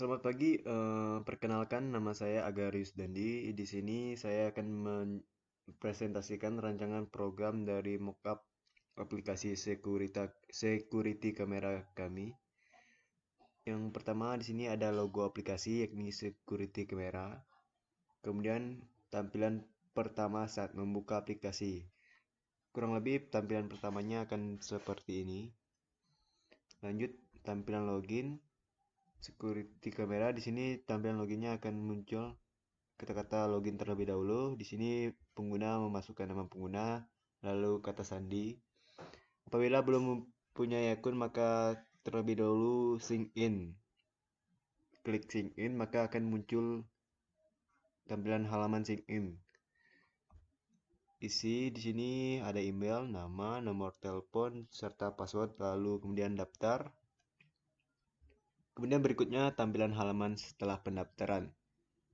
Selamat pagi, perkenalkan nama saya Agarius Dandi. Di sini saya akan mempresentasikan rancangan program dari mockup aplikasi security kamera kami. Yang pertama di sini ada logo aplikasi yakni security kamera. Kemudian tampilan pertama saat membuka aplikasi. Kurang lebih tampilan pertamanya akan seperti ini. Lanjut tampilan login. Security kamera di sini tampilan loginnya akan muncul kata-kata login terlebih dahulu. Di sini pengguna memasukkan nama pengguna, lalu kata sandi. Apabila belum mempunyai akun maka terlebih dahulu sign in. Klik sign in maka akan muncul tampilan halaman sign in. Isi di sini ada email, nama, nomor telepon serta password, lalu kemudian daftar. Kemudian berikutnya tampilan halaman setelah pendaftaran.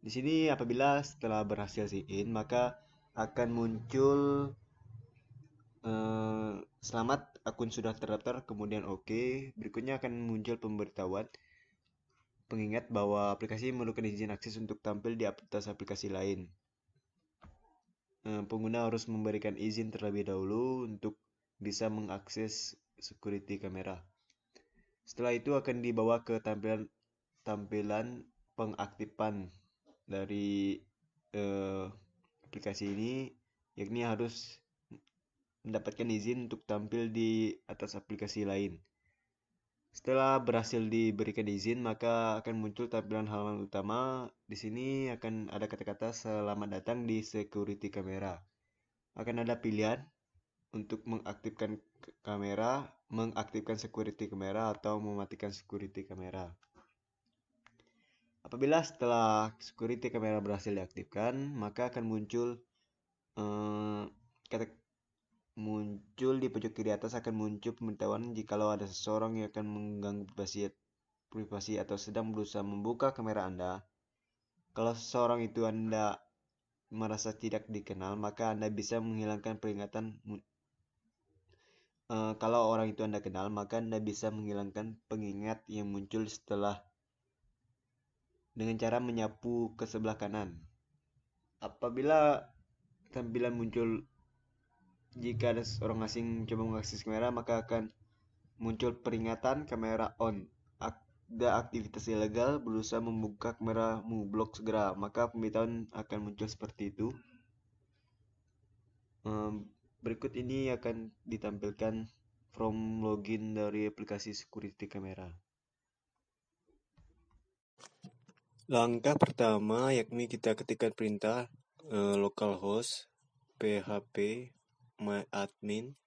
Di sini apabila setelah berhasil sign in maka akan muncul selamat akun sudah terdaftar, kemudian oke. Berikutnya akan muncul pemberitahuan pengingat bahwa aplikasi memerlukan izin akses untuk tampil di atas aplikasi lain. Pengguna harus memberikan izin terlebih dahulu untuk bisa mengakses security kamera. Setelah itu akan dibawa ke tampilan pengaktifan dari aplikasi ini, yakni harus mendapatkan izin untuk tampil di atas aplikasi lain. Setelah berhasil diberikan izin, maka akan muncul tampilan halaman utama. Di sini akan ada kata-kata selamat datang di security kamera. Akan ada pilihan untuk mengaktifkan kamera, mengaktifkan security kamera, atau mematikan security kamera. Apabila setelah security kamera berhasil diaktifkan, maka akan muncul di pojok kiri atas akan muncul pemberitahuan jikalau ada seseorang yang akan mengganggu privasi atau sedang berusaha membuka kamera Anda. Kalau seseorang itu Anda merasa tidak dikenal, maka Anda bisa menghilangkan peringatan. Kalau orang itu Anda kenal, maka Anda bisa menghilangkan pengingat yang muncul setelah dengan cara menyapu ke sebelah kanan. Apabila tampilan muncul jika ada seorang asing coba mengakses kamera, maka akan muncul peringatan kamera on. Ada aktivitas ilegal berusaha membuka kameramu, blok segera. Maka pemberitahuan akan muncul seperti itu. Berikut ini akan ditampilkan form login dari aplikasi security kamera. Langkah pertama yakni kita ketikkan perintah localhost php myadmin.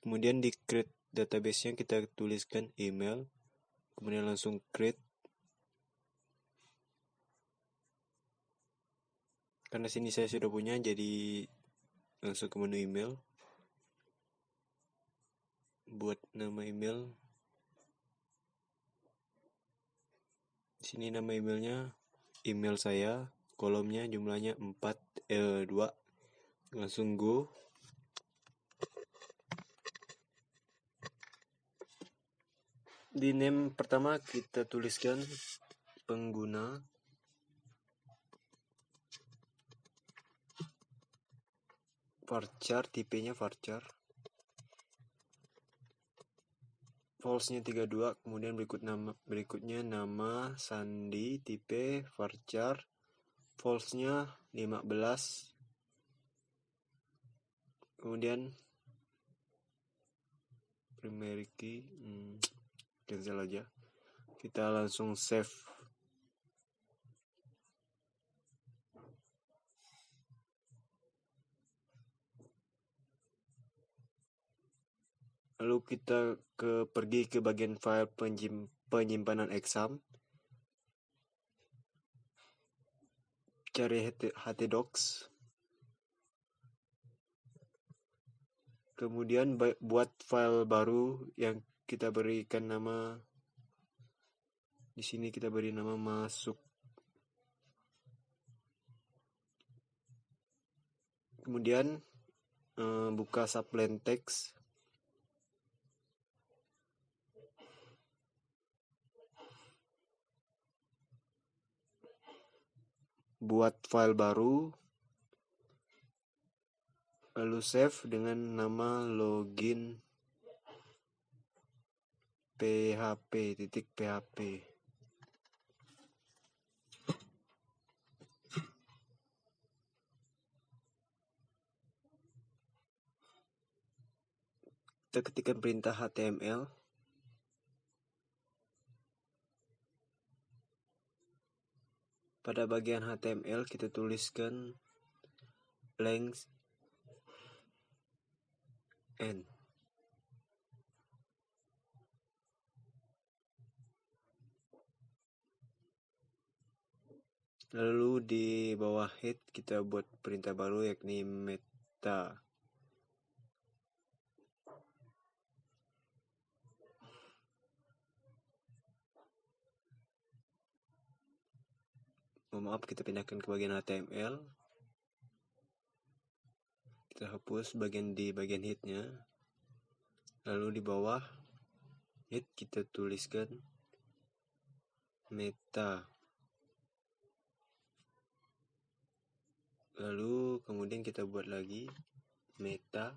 Kemudian di create database-nya kita tuliskan email, kemudian langsung create. Karena sini saya sudah punya, jadi langsung ke menu email. Buat nama email. Di sini nama emailnya email saya, kolomnya jumlahnya 2. Langsung go. Di name pertama kita tuliskan pengguna. Varchar, tipenya varchar. False-nya 32, kemudian berikutnya nama sandi, tipe varchar. False-nya 15. Kemudian primary key cancel aja. Kita langsung save. Lalu kita pergi ke bagian file penyimpanan exam. Cari htdocs. Kemudian buat file baru yang kita berikan nama. Di sini kita beri nama masuk. Kemudian buka subplain text. Buat file baru, lalu save dengan nama login php. Kita ketikkan perintah HTML. Pada bagian HTML kita tuliskan length n. Lalu di bawah head kita buat perintah baru yakni meta. Maaf, kita pindahkan ke bagian HTML. Kita hapus bagian headnya. Lalu di bawah head kita tuliskan meta. Lalu kemudian kita buat lagi meta.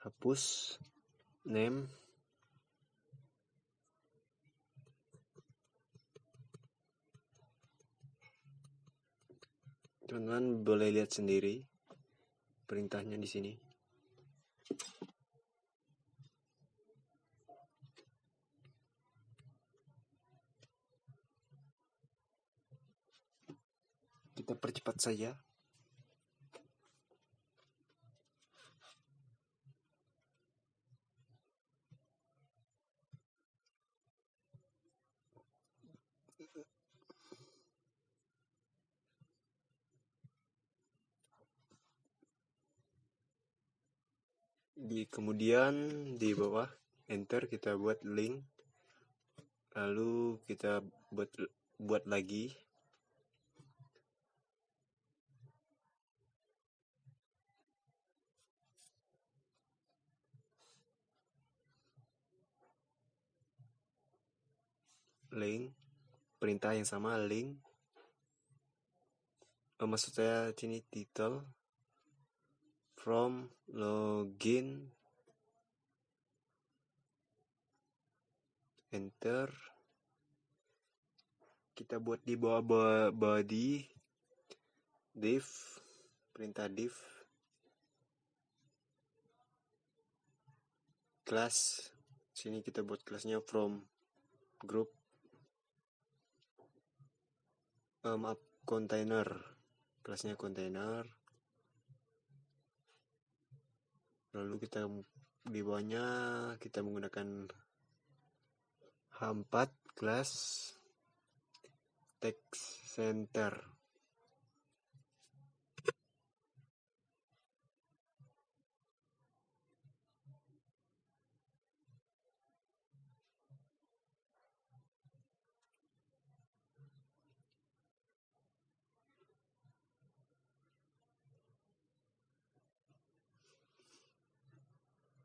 Hapus name. Teman-teman boleh lihat sendiri perintahnya di sini. Kita percepat saja. Kemudian di bawah enter kita buat link. Lalu kita buat lagi. Link, perintah yang sama, link. Maksud saya sini title from login, enter. Kita buat di bawah body div, perintah div, class. Sini kita buat kelasnya from group, container, kelasnya container. Lalu kita di bawahnya kita menggunakan H4 class text center.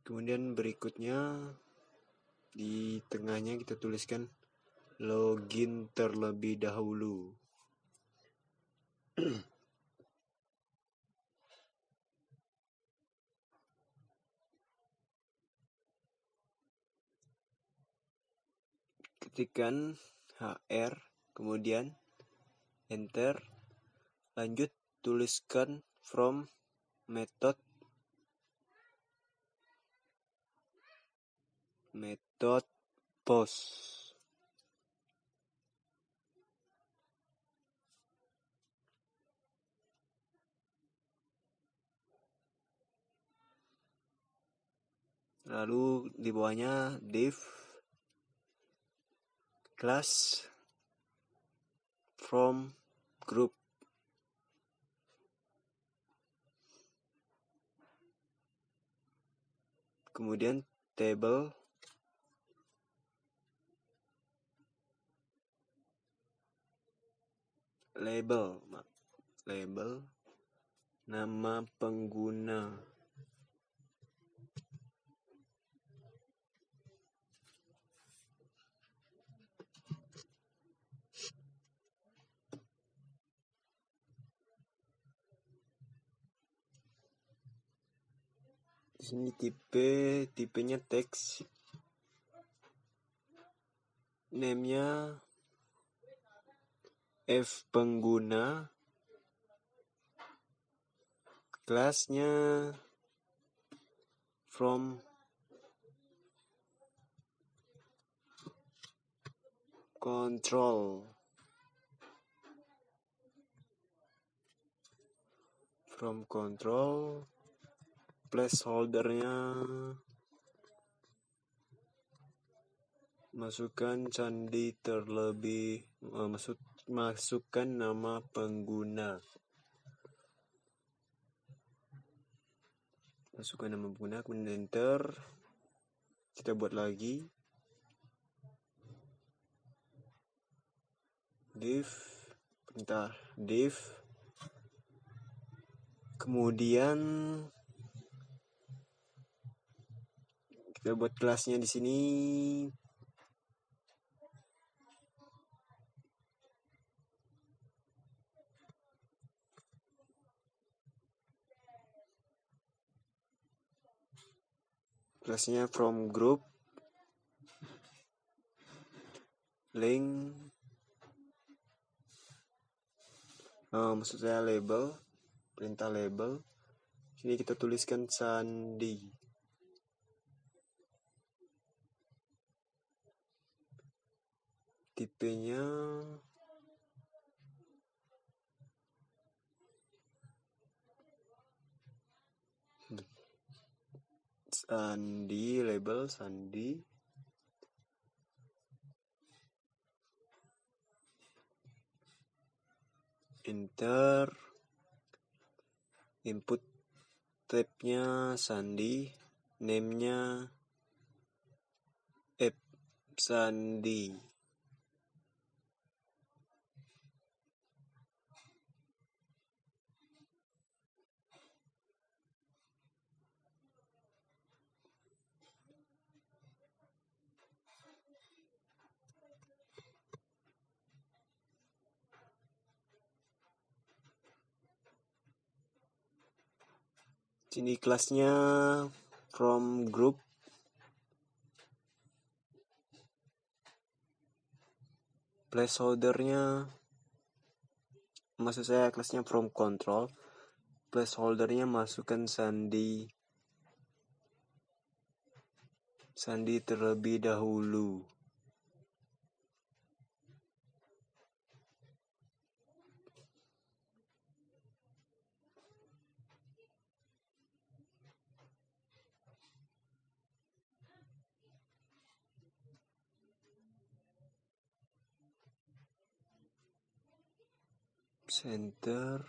Kemudian berikutnya di tengahnya kita tuliskan login terlebih dahulu. Ketikkan HR, kemudian enter. Lanjut tuliskan from method post. Lalu di bawahnya div class from group. Kemudian table label. Nama pengguna. Di sini tipenya teks. Name-nya F pengguna. Kelasnya from control. From control. Placeholder-nya masukkan sandi terlebih masukkan nama pengguna. Masukkan nama pengguna, kemudian enter. Kita buat lagi. Div, perintah div. Kemudian kita buat kelasnya di sini. Kelasnya from group link. Maksud saya label, perintah label. Sini kita tuliskan sandi. Tipenya sandi, label sandi. Enter. Input type-nya sandi, name-nya F sandi. Sini kelasnya from group placeholder-nya, maksud saya kelasnya from control. Placeholder-nya masukkan sandi terlebih dahulu. Center.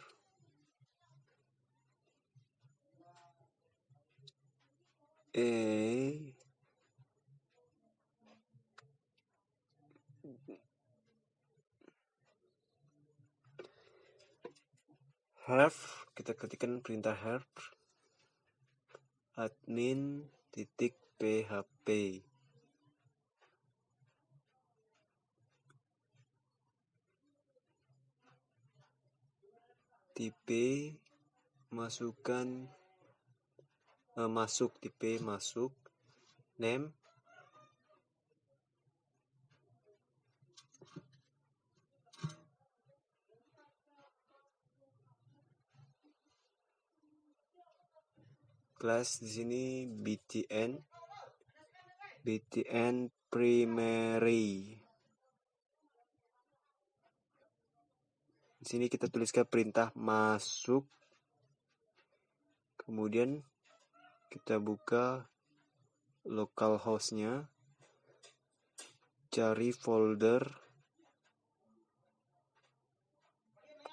Have, kita ketikkan perintah have admin.php. Tipe masukkan tipe masuk, name kelas di sini btn primary. Di sini kita tuliskan perintah masuk. Kemudian kita buka localhost-nya. Cari folder.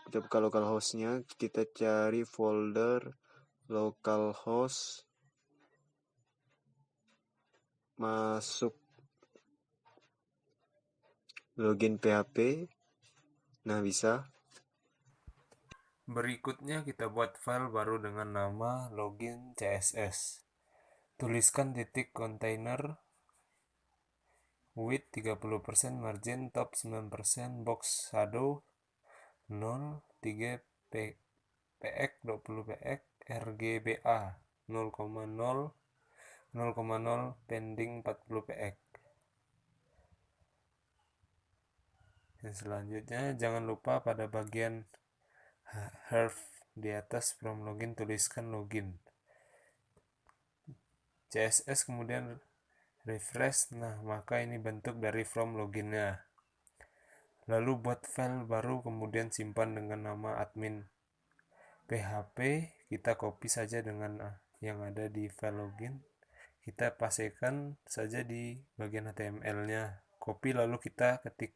Kita buka localhost-nya, kita cari folder localhost masuk login PHP. Nah, bisa. Berikutnya kita buat file baru dengan nama login CSS. Tuliskan titik container width 30%, margin top 9%, box shadow 0, 3 px 20 px, RGBA 0,0, 0,0, pending 40 px. Dan selanjutnya jangan lupa pada bagian href di atas from login tuliskan login. CSS kemudian refresh. Nah, maka ini bentuk dari from loginnya. Lalu buat file baru kemudian simpan dengan nama admin PHP. Kita copy saja dengan yang ada di file login. Kita pastekan saja di bagian HTML-nya. Copy lalu kita ketik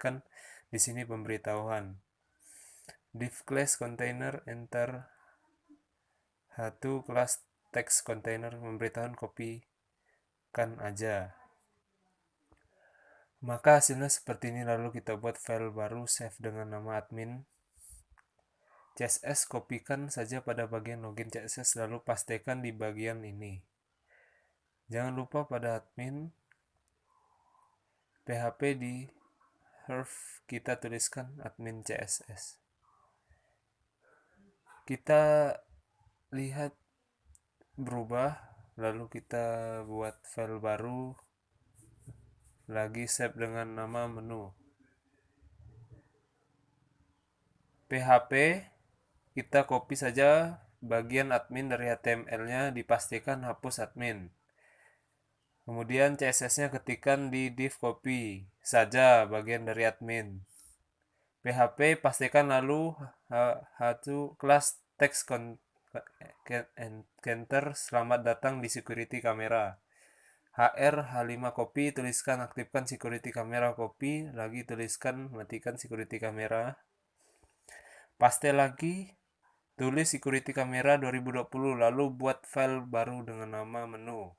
kan di sini pemberitahuan div class container enter h2 class text container, memberitahukan copy kan aja. Maka hasilnya seperti ini. Lalu kita buat file baru, save dengan nama admin CSS, kopikan saja pada bagian login CSS lalu pastekan di bagian ini. Jangan lupa pada admin PHP di href kita tuliskan admin CSS. Kita lihat berubah, lalu kita buat file baru lagi, save dengan nama menu PHP. Kita copy saja bagian admin dari HTML-nya, dipastikan hapus admin. Kemudian CSS-nya ketikkan di div copy saja bagian dari admin. PHP pastikan lalu h2 class text enter selamat datang di security kamera. HR H5 copy, tuliskan aktifkan security kamera, copy lagi tuliskan matikan security kamera. Paste lagi, tulis security kamera 2020 lalu buat file baru dengan nama menu.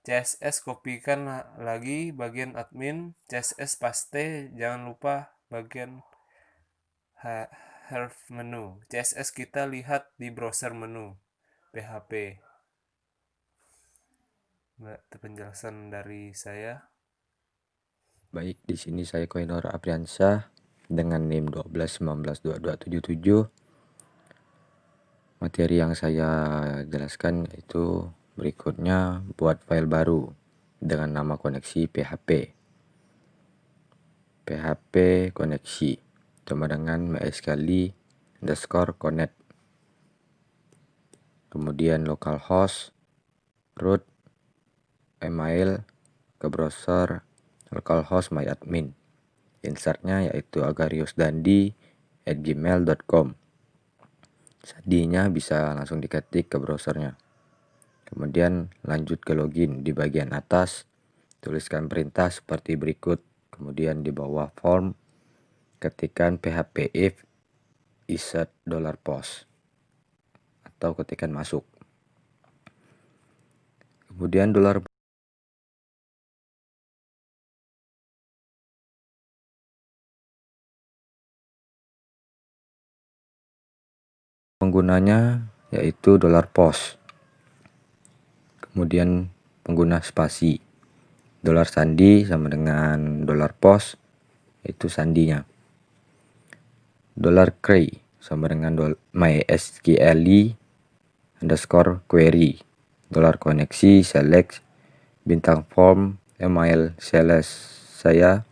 CSS kopikan lagi bagian admin, CSS paste, jangan lupa bagian href menu. CSS kita lihat di browser menu PHP. Itu penjelasan dari saya. Baik, di sini saya Koinor Apriansyah dengan NIM 12192277. Materi yang saya jelaskan yaitu berikutnya buat file baru dengan nama koneksi PHP. PHP koneksi sama dengan mysqli_connect. Kemudian localhost, root, email ke browser localhost myadmin. Insertnya yaitu agariusdandi@gmail.com. Sadinya bisa langsung diketik ke browsernya. Kemudian lanjut ke login. Di bagian atas tuliskan perintah seperti berikut. Kemudian di bawah form ketikkan php if insert $post atau ketikan masuk. Kemudian penggunanya yaitu $post. Kemudian pengguna spasi. $sandi sama dengan $post, itu sandinya. $query sama dengan MySQL _query. $koneksi select bintang form email sales saya.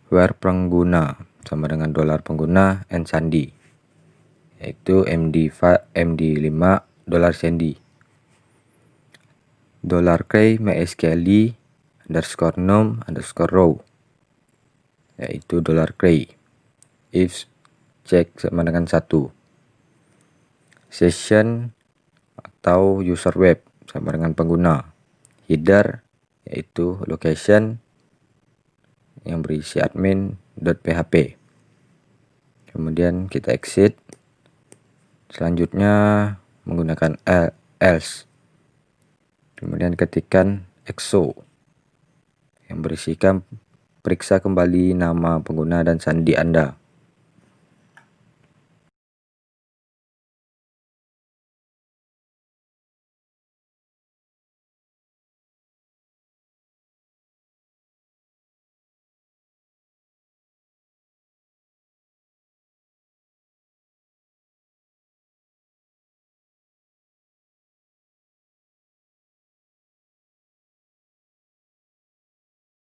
Where pengguna sama dengan $pengguna and sandi, yaitu MD5 $sandi. $key MySQL _num _row, yaitu $key. If check sama dengan 1. Session atau user web sama dengan pengguna. Header yaitu location yang berisi admin.php. Kemudian kita exit. Selanjutnya menggunakan else. Kemudian ketikkan exo yang berisikan periksa kembali nama pengguna dan sandi Anda.